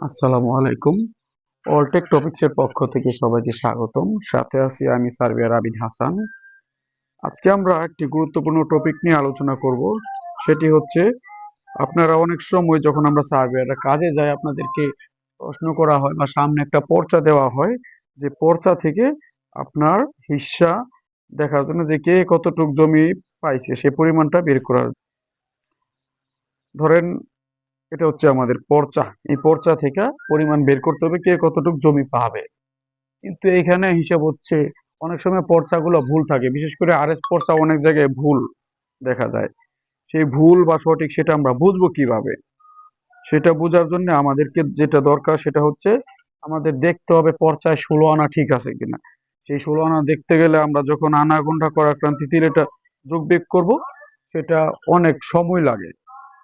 আসসালামু আলাইকুম। অলটেক টপিকস এর পক্ষ থেকে সবাইকে স্বাগতম। সাথে আছি আমি সার্ভেয়ার আবিদ হাসান। আজকে আমরা একটি গুরুত্বপূর্ণ টপিক নিয়ে আলোচনা করব। সেটি হচ্ছে আপনারা অনেক সময় যখন আমরা সার্ভেয়াররা কাজে যাই আপনাদেরকে প্রশ্ন করা হয় বা সামনে একটা পর্চা দেওয়া হয় যে পর্চা থেকে আপনার হিস্সা দেখার জন্য যে কে কতটুক জমি পাইছে সে পরিমাণটা বের করার। ধরেন এটা হচ্ছে আমাদের পর্চা। এই পর্চা থেকে পরিমাণ বের করতে হবে কে কতটুক জমি পাবে। কিন্তু এইখানে হিসাব হচ্ছে অনেক সময় পর্চাগুলো ভুল থাকে, বিশেষ করে আরএস পর্চা অনেক জায়গায় ভুল দেখা যায়। সেই ভুল বা সঠিক সেটা আমরা বুঝবো কিভাবে? সেটা বোঝার জন্য আমাদেরকে যেটা দরকার সেটা হচ্ছে আমাদের দেখতে হবে পর্চায় 16 আনা ঠিক আছে কিনা। সেই 16 আনা দেখতে গেলে আমরা যখন আনা গুণটা করাক্রান্তি এটা যোগ বিয়োগ করবো, সেটা অনেক সময় লাগে।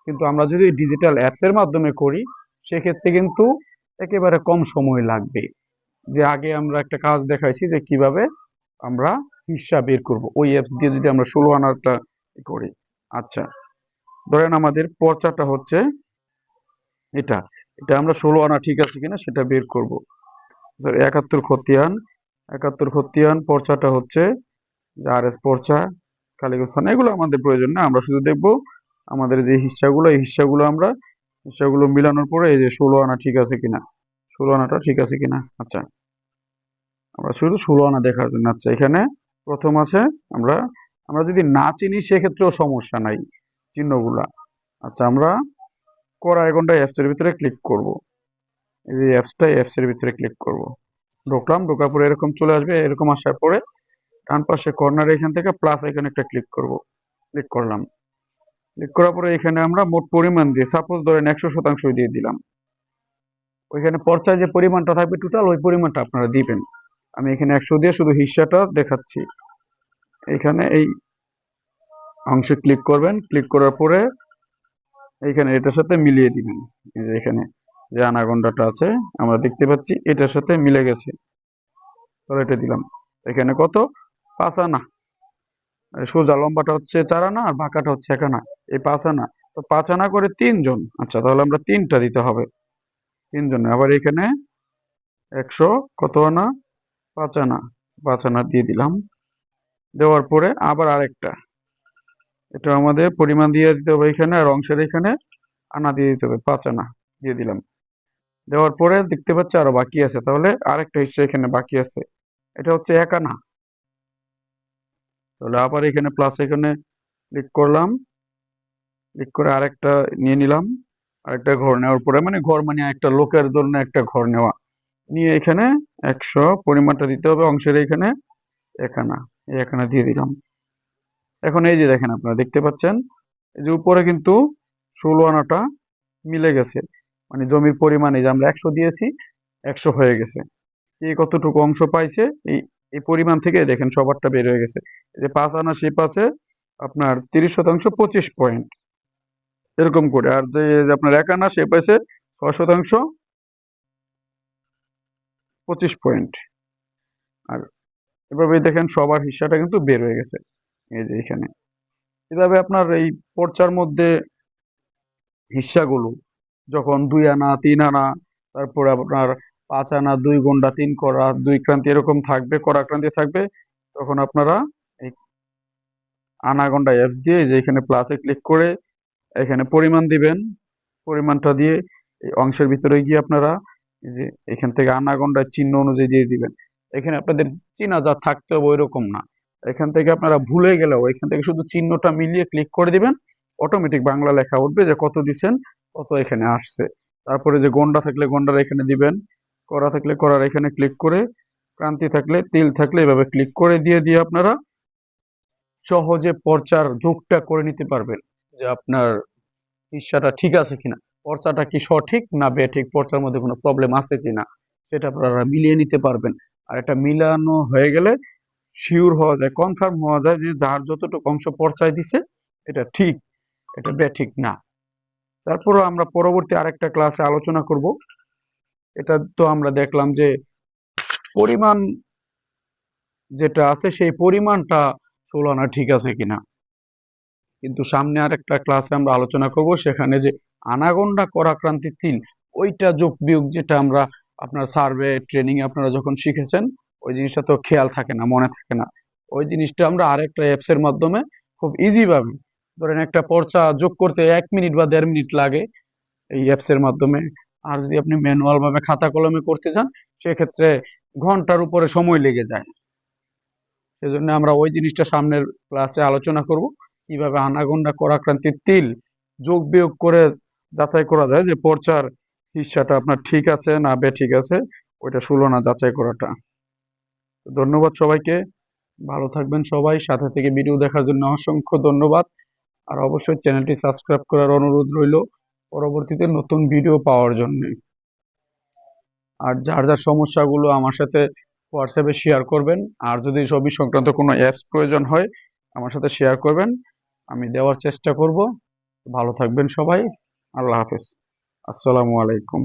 কিন্তু আমরা যদি ডিজিটাল অ্যাপস এর মাধ্যমে করি সেক্ষেত্রে কিন্তু একেবারে কম সময় লাগবে। যে আগে আমরা একটা কাজ দেখাইছি যে কিভাবে আমরা হিসাব বের করব ওই অ্যাপস দিয়ে যদি আমরা 16 আনাটা করি। আচ্ছা, ধরেন আমাদের পর্চাটা হচ্ছে এটা এটা আমরা 16 আনা ঠিক আছে কিনা সেটা বের করব। 71 খতিয়ান পর্চাটা হচ্ছে আর এস পর্চা কালীগঞ্জ, এগুলো আমাদের প্রয়োজন না। আমরা শুধু দেখব আমাদের যে হিস্সাগুলো এই হিস্সাগুলো মিলানোর পরে এই যে 16 আনা ঠিক আছে কিনা, 16 আনাটা ঠিক আছে কিনা। আচ্ছা, আমরা শুধু 16 আনা দেখার জন্য। আচ্ছা, এখানে প্রথম আছে আমরা আমরা যদি না চিনি সেক্ষেত্রেও সমস্যা নাই চিহ্নগুলা। আচ্ছা, আমরা করা এখনটা অ্যাপস এর ভিতরে ক্লিক করব। এই যে অ্যাপস এর ভিতরে ক্লিক করব, ঢুকলাম, ঢোকার পরে এরকম চলে আসবে। এরকম আসার পরে ডান পাশে কর্নারে এখান থেকে প্লাস এখানে একটা ক্লিক করব। ক্লিক করলাম, ক্লিক করার পরে এখানে আমরা মোট পরিমাণ দিয়ে সাপোজ ধরেন 100% দিয়ে দিলাম। ওইখানে পর্চায় যে পরিমাণটা থাকবে টোটাল ওই পরিমাণটা আপনারা দিবেন। আমি এখানে 100 দিয়ে শুধু হিস্সাটা দেখাচ্ছি। এখানে এই অংশে ক্লিক করবেন, ক্লিক করার পরে এইখানে এটার সাথে মিলিয়ে দিবেন। এই যে এখানে যে আনাগন্ডাটা আছে আমরা দেখতে পাচ্ছি এটার সাথে মিলে গেছে, তাহলে এটা দিলাম। এখানে কত? 5 আনা। সোজা লম্বাটা হচ্ছে 4 আনা আর বাঁকাটা হচ্ছে 1 আনা। এই 5 আনা, তো 5 আনা করে 3 জন। আচ্ছা, তাহলে আমরা 3টা দিতে হবে 3 জনে। আবার এখানে 100 কত আনা? 5 আনা। 5 আনা দিয়ে দিলাম। দেওয়ার পরে আবার আরেকটা, এটা আমাদের পরিমাণ দিয়ে দিতে হবে এখানে, আর অংশের এখানে আনা দিয়ে দিতে হবে 5 আনা দিয়ে দিলাম। দেওয়ার পরে দেখতে পাচ্ছি আরো বাকি আছে, তাহলে আরেকটা হিস্সা এখানে বাকি আছে, এটা হচ্ছে 1 আনা। তাহলে আবার এখানে প্লাস এখানে ক্লিক করলাম, ক্লিক করে আরেকটা নিয়ে নিলাম। আরেকটা ঘর নেওয়ার পরে মানে ঘর মানে একটা লোকের জন্য একটা ঘর নেওয়া, নিয়ে এখানে 100 পরিমাণটা দিতে হবে অংশের এখানে 1 আনা। এই 1 আনা দিয়ে দিলাম। এখন এই যে দেখেন আপনারা দেখতে পাচ্ছেন এই যে উপরে কিন্তু 16 আনাটা মিলে গেছে, মানে জমির পরিমাণ এই যে আমরা 100 দিয়েছি 100 হয়ে গেছে। কে কতটুকু অংশ পাইছে এই এই পরিমাণ থেকে দেখেন সবারটা বের হয়ে গেছে। এই যে 5 আনা শেপ আছে আপনার 30% 25 পয়েন্ট এরকম করে, আর যে আপনার 1 আনা শেপ আছে 6% 25 পয়েন্ট। আর এভাবে দেখেন সবার হিস্সাটা কিন্তু বের হয়ে গেছে এই যে এখানে। এভাবে আপনার এই পর্চার মধ্যে হিস্সাগুলো যখন 2 আনা 3 আনা, তারপরে আপনার 5 আনা 2 গুন্ডা 3 করা 2 ক্রান্তি এরকম থাকবে, করাক্রান্তি থাকবে, তখন আপনারা এই আনাগন্ডা অ্যাপস দিয়ে যে এখানে প্লাসে ক্লিক করে এখানে পরিমাণ দিবেন। পরিমাণটা দিয়ে এই অংশের ভিতরে গিয়ে আপনারা এই যে এখান থেকে আনাগন্ডার চিহ্ন অনুযায়ী দিয়ে দিবেন। এখানে আপনাদের চিহ্ন যা থাকতে হবে ওই রকম না। এখান থেকে আপনারা ভুলে গেলেও এখান থেকে শুধু চিহ্নটা মিলিয়ে ক্লিক করে দিবেন, অটোমেটিক বাংলা লেখা উঠবে যে কত দিচ্ছেন কত এখানে আসছে। তারপরে যে গন্ডা থাকলে গন্ডার এখানে দিবেন, করা থাকলে করার এখানে ক্লিক করে, ক্রান্তি থাকলে তিল থাকলে এভাবে ক্লিক করে দিয়ে আপনারা সহজে পর্চার যোগটা করে নিতে পারবেন যে আপনার হিস্সাটা ঠিক আছে কিনা, পর্চাটা কি সঠিক না বেঠিক, পর্চার মধ্যে কোনো প্রবলেম আছে কিনা সেটা আপনারা মিলিয়ে নিতে পারবেন। আর এটা মিলানো হয়ে গেলে শিওর হওয়া যায়, কনফার্ম হওয়া যায় যে যার যতটুকু অংশ পর্চায় দিছে এটা ঠিক, এটা বেঠিক না। তারপরও আমরা পরবর্তী আরেকটা ক্লাসে আলোচনা করব। এটা তো আমরা দেখলাম যে পরিমাণ যেটা আছে সেই পরিমাণটা 16 আনা ঠিক আছে কিনা, কিন্তু সামনে আরেকটা ক্লাসে আমরা আলোচনা করব সেখানে যে আনাগোন্ডা করাক্রান্তি তিল ওইটা যোগ বিয়োগ যেটা আমরা আপনার সার্ভে ট্রেনিং আপনারা যখন শিখেছেন ওই জিনিসটা তো খেয়াল থাকে না, মনে থাকে না। ওই জিনিসটা আমরা আরেকটা অ্যাপস এর মাধ্যমে খুব ইজি ভাবে, ধরেন একটা পর্চা যোগ করতে 1 মিনিট বা 1.5 মিনিট লাগে এই অ্যাপস এর মাধ্যমে। আর যদি আপনি ম্যানুয়াল ভাবে খাতা কলমে করতে চান সেক্ষেত্রে ঘন্টার উপরে সময় লেগে যায়। সেজন্য আমরা ওই জিনিসটা সামনের ক্লাসে আলোচনা করব, কিভাবে আনাগোনা করাক্রান্তির তিল যোগ বিয়োগ করে যাচাই করা যায় যে পর্চার হিসাটা আপনার ঠিক আছে না বেঠিক আছে, ওইটা তুলনা যাচাই করাটা। ধন্যবাদ সবাইকে, ভালো থাকবেন সবাই। সাথে থেকে ভিডিও দেখার জন্য অসংখ্য ধন্যবাদ। আর অবশ্যই চ্যানেলটি সাবস্ক্রাইব করার অনুরোধ রইল পরবর্তীতে নতুন ভিডিও পাওয়ার জন্য। আর যার যার সমস্যাগুলো আমার সাথে হোয়াটসঅ্যাপে শেয়ার করবেন। আর যদি ছবি সংক্রান্ত কোনো অ্যাপস প্রয়োজন হয় আমার সাথে শেয়ার করবেন, আমি দেওয়ার চেষ্টা করব। ভালো থাকবেন সবাই। আল্লাহ হাফেজ। আসসালামু আলাইকুম।